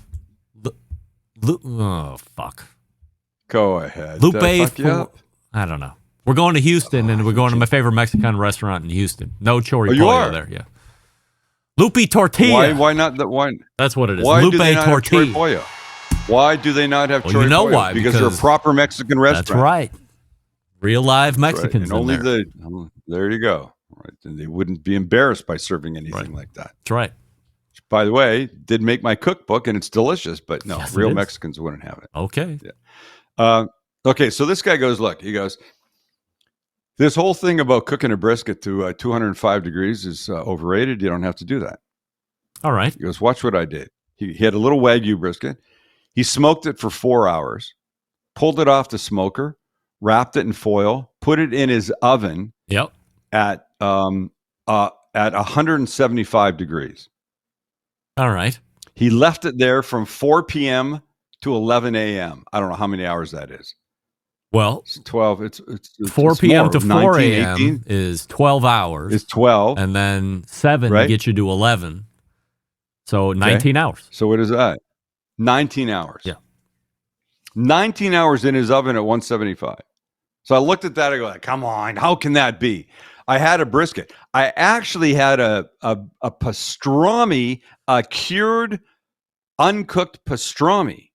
fuck. Go ahead. Lupe. I don't know. We're going to Houston, and we're going to my favorite Mexican restaurant in Houston. No choripollo there. Yeah. Lupe Tortilla. Why not that one? That's what it is. Why Lupe do they not Tortilla. have choripollo? Why do they not have choripollo? You know why? Because they're a proper Mexican restaurant. That's right. Real live Mexicans right. And in only there. There you go. Right. And they wouldn't be embarrassed by serving anything like that. That's right. Which, by the way, did make my cookbook, and it's delicious, but no, Yes, real Mexicans wouldn't have it. Okay. Yeah. Okay, so this guy goes, look, he goes, this whole thing about cooking a brisket to 205 degrees is overrated. You don't have to do that. All right. He goes, watch what I did. He had a little Wagyu brisket. He smoked it for 4 hours, pulled it off the smoker, wrapped it in foil, put it in his oven at 175 degrees. All right. He left it there from 4 p.m. to 11 a.m. I don't know how many hours that is. Well, it's 12. It's 4 p.m. to 4 19, a.m. 18. is 12 hours. It's 12. And then 7 right? gets you to 11. So 19 hours. So what is that? 19 hours. Yeah. 19 hours in his oven at 175. So I looked at that. I go, come on. How can that be? I had a brisket. I actually had a pastrami, a cured, uncooked pastrami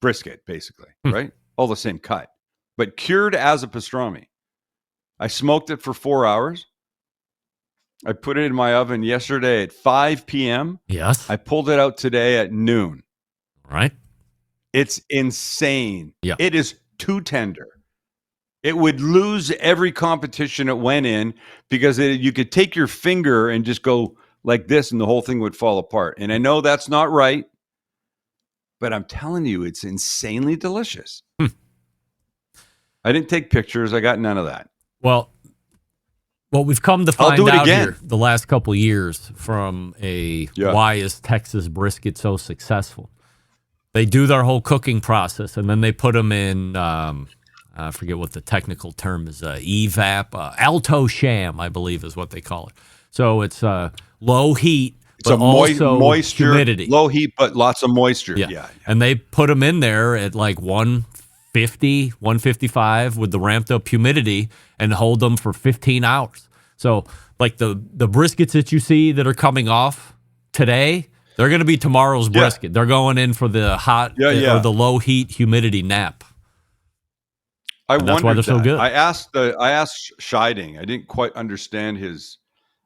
brisket, basically, right? All the same cut, but cured as a pastrami. I smoked it for 4 hours. I put it in my oven yesterday at 5 p.m. Yes. I pulled it out today at noon. Right. It's insane. Yeah. It is too tender. It would lose every competition it went in because you could take your finger and just go like this and the whole thing would fall apart. And I know that's not right, but I'm telling you, it's insanely delicious. I didn't take pictures. I got none of that. Well, what we've come to I'll find do it out again. here the last couple of years from why is Texas brisket so successful? They do their whole cooking process, and then they put them in, I forget what the technical term is, evap, alto sham, I believe is what they call it. So it's low heat, but also moisture, humidity. low heat, but lots of moisture. Yeah. And they put them in there at like 150, 155 with the ramped up humidity and hold them for 15 hours. So like the briskets that you see that are coming off today, they're going to be tomorrow's brisket. They're going in for the hot or the low heat humidity nap. That's why they're so good. I asked Scheiding. I didn't quite understand his.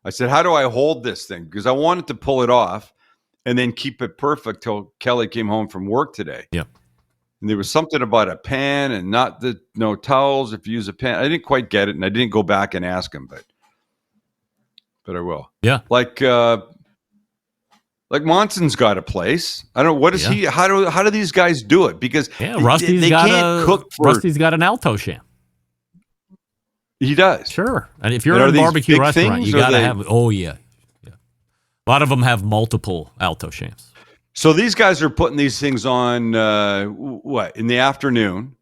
I said, "How do I hold this thing?" Because I wanted to pull it off and then keep it perfect till Kelly came home from work today. Yeah. And there was something about a pan and not no towels if you use a pan. I didn't quite get it, and I didn't go back and ask him, but I will. Yeah. Like Monson's got a place. I don't know, what is he? How do these guys do it? Because Rusty's got an alto sham. He does. Sure. And if you're in a barbecue restaurant, you got to have. Oh yeah. A lot of them have multiple alto shams. So these guys are putting these things on in the afternoon.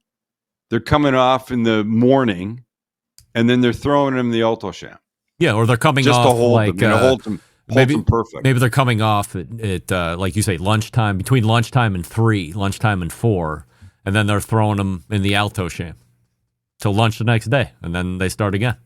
They're coming off in the morning, and then they're throwing them in the alto sham. Yeah, or they're coming just off to hold like them, hold them perfect. Maybe they're coming off at like you say, lunchtime, between lunchtime and 3, lunchtime and 4, and then they're throwing them in the alto sham till lunch the next day, and then they start again.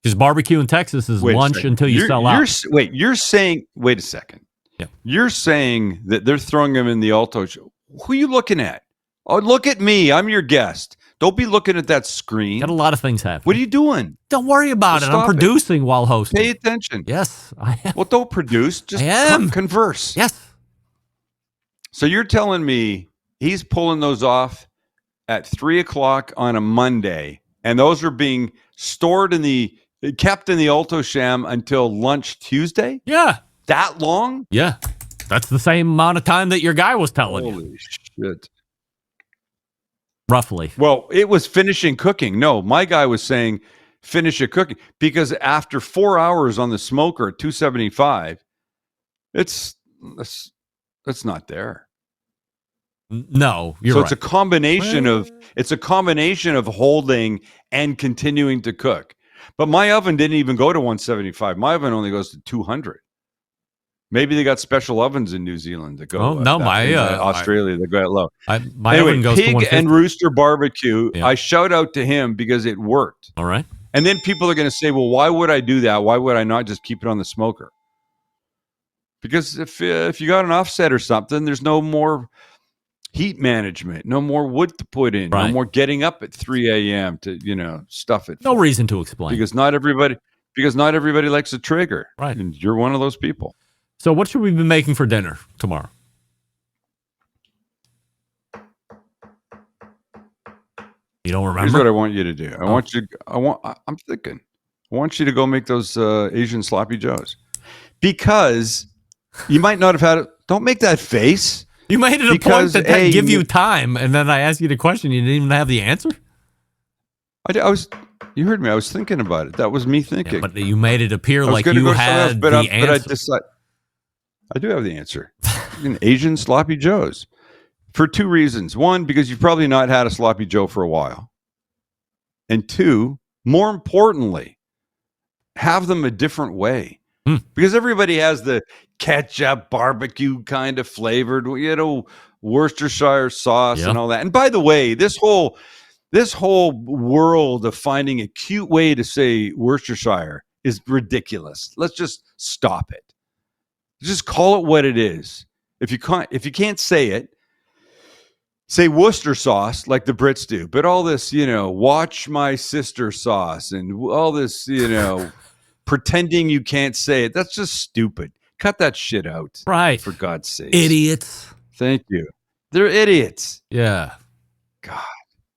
Because barbecue in Texas is lunch until you sell out. You're saying, wait a second. Yeah. You're saying that they're throwing them in the alto. Who are you looking at? Oh, look at me. I'm your guest. Don't be looking at that screen. Got a lot of things happening. What are you doing? Don't worry about it. I'm producing while hosting. Pay attention. Yes, I am. Well, don't produce. Just converse. Yes. So you're telling me he's pulling those off at 3:00 on a Monday, and those are being kept in the alto sham until lunch Tuesday? Yeah. That long? Yeah. That's the same amount of time that your guy was telling you. Holy shit. Roughly. Well, it was finishing cooking. No, my guy was saying finish it cooking because after 4 hours on the smoker at 275, it's not there. No, you're so right. It's a combination of holding and continuing to cook. But my oven didn't even go to 175. My oven only goes to 200. Maybe they got special ovens in New Zealand that go. Oh no, Australia they go at low. My oven goes to 150. Pig and Rooster Barbecue. Yeah. I shout out to him because it worked. All right. And then people are going to say, "Well, why would I do that? Why would I not just keep it on the smoker?" Because if you got an offset or something, there's no more heat management, no more wood to put in, no more getting up at 3 a.m. to stuff it. No reason to explain. Because not everybody likes a Traeger. Right. And you're one of those people. So what should we be making for dinner tomorrow? You don't remember? Here's what I want you to do. I'm thinking. I want you to go make those Asian sloppy joes. Because you might not have had it. Don't make that face. You made it a point that I give you time, and then I asked you the question. You didn't even have the answer? You heard me. I was thinking about it. That was me thinking. Yeah, but you made it appear like you had the answer. I do have the answer. Asian sloppy joes. For 2 reasons. 1, because you've probably not had a sloppy joe for a while. And 2, more importantly, have them a different way. Because everybody has the ketchup, barbecue kind of flavored, Worcestershire sauce and all that. And by the way, this whole world of finding a cute way to say Worcestershire is ridiculous. Let's just stop it. Just call it what it is. If you can't say it, say Worcester sauce like the Brits do. But all this, watch my sister sauce and all this, pretending you can't say it. That's just stupid. Cut that shit out. Right. For God's sake. Idiots. Thank you. They're idiots. Yeah. God.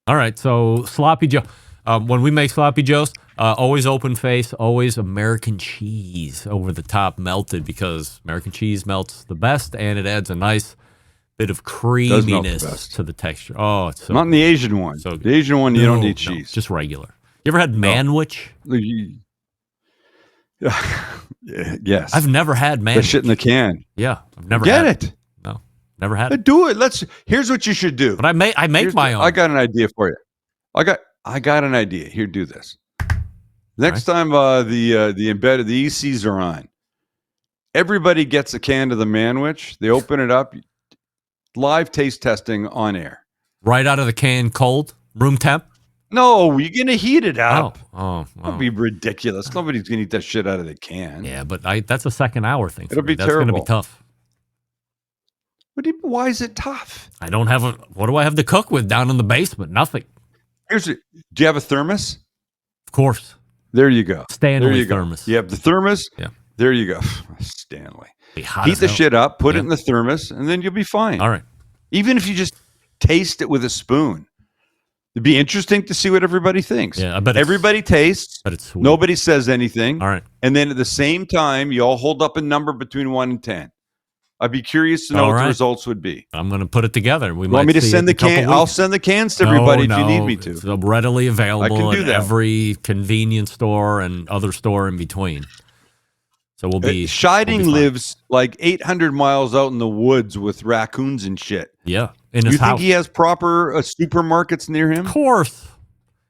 All right. So sloppy joe. When we make sloppy joes, always open face, always American cheese over the top melted because American cheese melts the best and it adds a nice bit of melt the creaminess best. to the texture. Oh, it's so Not in the Asian one. So good. The Asian one, you don't need No, cheese. just regular. You ever had manwich? Yes. I've never had manwich. The shit in the can. Yeah, I've never Get had it. No, never had it. Do it. Here's what you should do. But I make my own. I got an idea for you. I got an idea. Here, do this. Next time the ECs are on, everybody gets a can of the manwich. They open it up. Live taste testing on air. Right out of the can, cold, room temp. No, you're gonna heat it up. Oh. That'd be ridiculous. Nobody's gonna eat that shit out of the can. Yeah, but that's a second hour thing. It'll be That's terrible. gonna be tough. Why is it tough? I don't have what do I have to cook with down in the basement? Nothing. Do you have a thermos? Of course. There you go. Stanley thermos. You have the thermos? Yeah. There you go. Stanley. Be hot Heat as the hell. shit up, put it in the thermos, and then you'll be fine. All right. Even if you just taste it with a spoon. It'd be interesting to see what everybody thinks. Yeah, I bet everybody tastes. But it's sweet. Nobody says anything. All right. And then at the same time, you all hold up a number between 1 and 10. I'd be curious to know what the results would be. I'm going to put it together. You want me to send the can? I'll send the cans to everybody if you need me to. It's readily available I can do at that. every convenience store and other store in between. So we'll be Scheiding lives like 800 miles out in the woods with raccoons and shit. Yeah, in his you house. think he has proper supermarkets near him? Of course.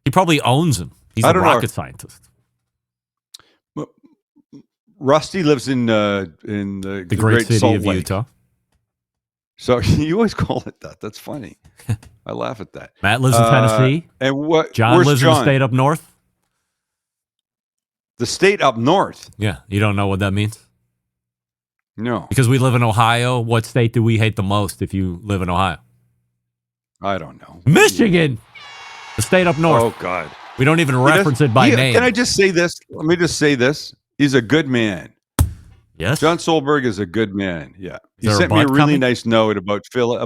He probably owns them. He's a rocket scientist. Rusty lives in the great city Salt of Lake. Utah. So you always call it that. That's funny. I laugh at that. Matt lives in Tennessee. And what? John where's lives in the state up north. The state up north? Yeah, you don't know what that means? No. Because we live in Ohio. What state do we hate the most if you live in Ohio? I don't know. Michigan. The state up north. Oh, God. We don't even reference it by name. Can I just say this? Let me just say this. He's a good man. Yes. John Solberg is a good man. Yeah. He there a sent me a butt really coming? nice note about Phil.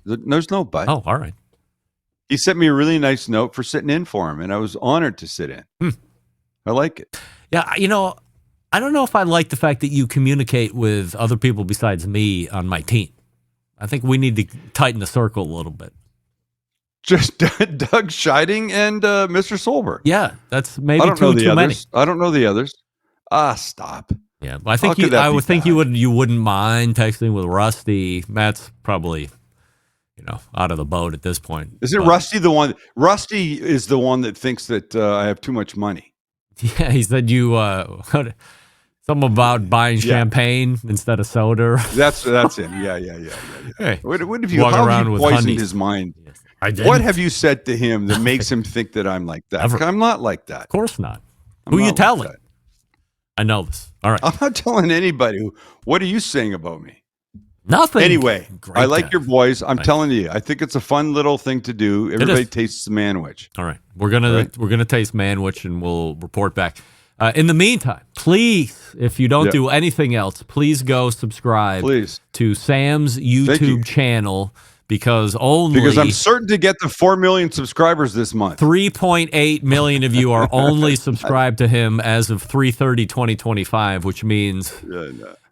There's no butt. Oh, all right. He sent me a really nice note for sitting in for him, and I was honored to sit in. I like it. Yeah, I don't know if I like the fact that you communicate with other people besides me on my team. I think we need to tighten the circle a little bit. Just Doug Scheiding and Mr. Solberg. Yeah, that's maybe I don't know the too many. others. I don't know the others. Stop. Yeah, I think How could that I be would think bad? you wouldn't mind texting with Rusty. Matt's probably out of the boat at this point. Is it But- Rusty the one? Rusty is the one that thinks that I have too much money. Yeah, he said you something about buying champagne instead of soda. That's him. Yeah. Hey, What have walk you? How around have you with poisoned honeys. his mind? I didn't. What have you said to him that makes him think that I'm like that? Never. I'm not like that. Of course not. I'm Who you not like telling? that. I know this. All right. I'm not telling anybody. What are you saying about me? Nothing. Anyway, Great I like guy. your boys. I'm Right. telling you, I think it's a fun little thing to do. Everybody tastes the manwich. All right. We're gonna taste manwich and we'll report back. In the meantime, please, if you don't do anything else, please go subscribe to Sam's YouTube channel because I'm certain to get the 4 million subscribers this month. 3.8 million of you are only subscribed to him as of 3/30/2025, which means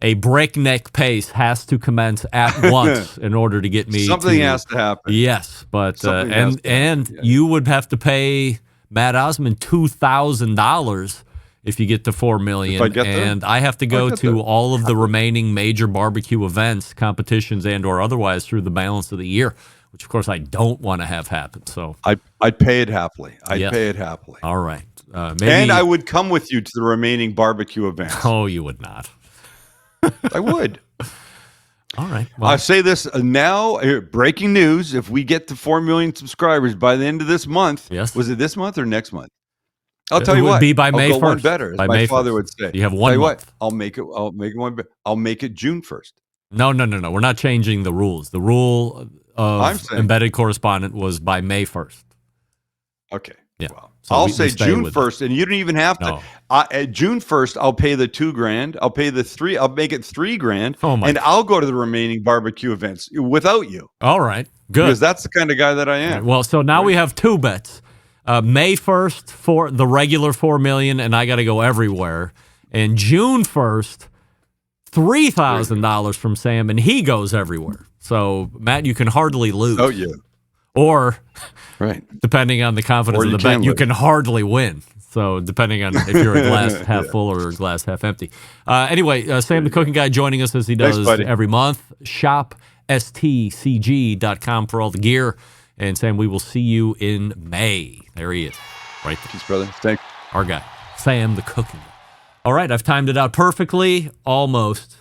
a breakneck pace has to commence at once in order to get me. Something has to happen. Yes, but Something has to happen. you would have to pay Matt Osmond $2,000 if you get to 4 million. If I get there? And I have to go get to there. all of the remaining major barbecue events, competitions, and or otherwise through the balance of the year, which of course I don't want to have happen. So I'd pay it happily. I'd Yes. pay it happily. all right, maybe. And I would come with you to the remaining barbecue events. Oh, you would not. I would. All right. I say this now. Breaking news: if we get to 4 million subscribers by the end of this month, was it this month or next month? I'll tell It you would what. be by I'll May go one 1st. better, as By my May father 1st. would say. You have Tell one you month. what, I'll make it. I'll make it June 1st. No. We're not changing the rules. The rule I'm of saying- embedded correspondent was by May 1st. Okay. Yeah. Well, So I'll we say stay June with it. 1st, and you don't even have to. No. At June 1st, I'll pay the $2,000. I'll pay the $3,000. I'll make it $3,000. Oh my and I'll go to the remaining barbecue events without you. All right. Good. Because that's the kind of guy that I am. Well, so now we have two bets. May 1st for the regular 4 million, and I got to go everywhere. And June 1st, $3,000 from Sam, and he goes everywhere. So, Matt, you can hardly lose. Oh, yeah. Or, right, depending on the confidence of the bet, you can hardly win. So, depending on if you're a glass half full or a glass half empty. Anyway, Sam the Cooking Guy joining us as he does every month. Shop stcg.com for all the gear. And Sam, we will see you in May. There he is, right there. Peace, brother. Thanks. Our guy, Sam the Cooking Guy. All right, I've timed it out perfectly, almost.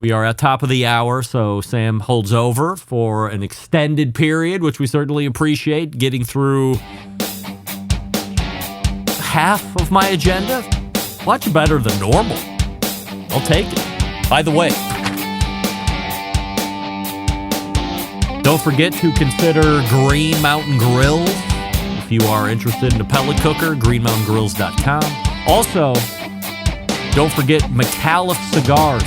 We are at top of the hour, so Sam holds over for an extended period, which we certainly appreciate, getting through half of my agenda. Much better than normal. I'll take it. By the way, don't forget to consider Green Mountain Grills. If you are interested in a pellet cooker, greenmountaingrills.com. Also, don't forget McAuliffe Cigars.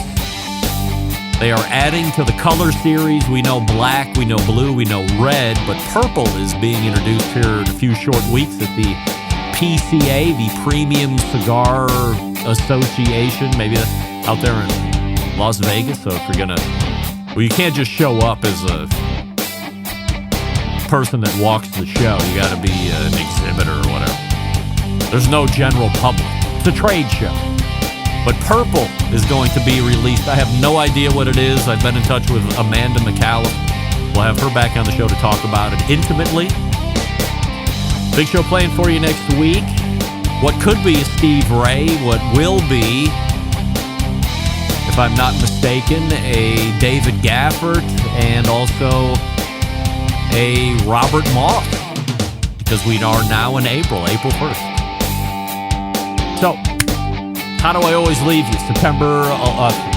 They are adding to the color series. We know black, we know blue, we know red, but purple is being introduced here in a few short weeks at the PCA, the Premium Cigar Association, maybe out there in Las Vegas. So if you're going to, well, you can't just show up as a person that walks the show. You got to be an exhibitor or whatever. There's no general public. It's a trade show. But purple is going to be released. I have no idea what it is. I've been in touch with Amanda McAuliffe. We'll have her back on the show to talk about it intimately. Big show playing for you next week. What could be a Steve Ray, what will be, if I'm not mistaken, a David Gafford, and also a Robert Moss, because we are now in April 1st. So, how do I always leave you? September 11th,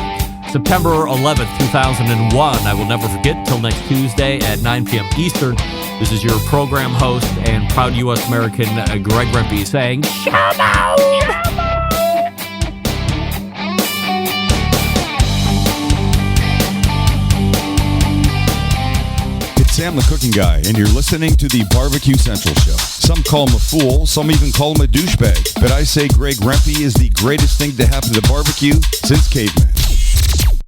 2001. I will never forget. Till next Tuesday at 9 p.m. Eastern. This is your program host and proud U.S. American Greg Rempe saying, Shalom! It's Sam the Cooking Guy, and you're listening to the Barbecue Central Show. Some call him a fool, some even call him a douchebag. But I say Greg Rempe is the greatest thing to happen to barbecue since cavemen.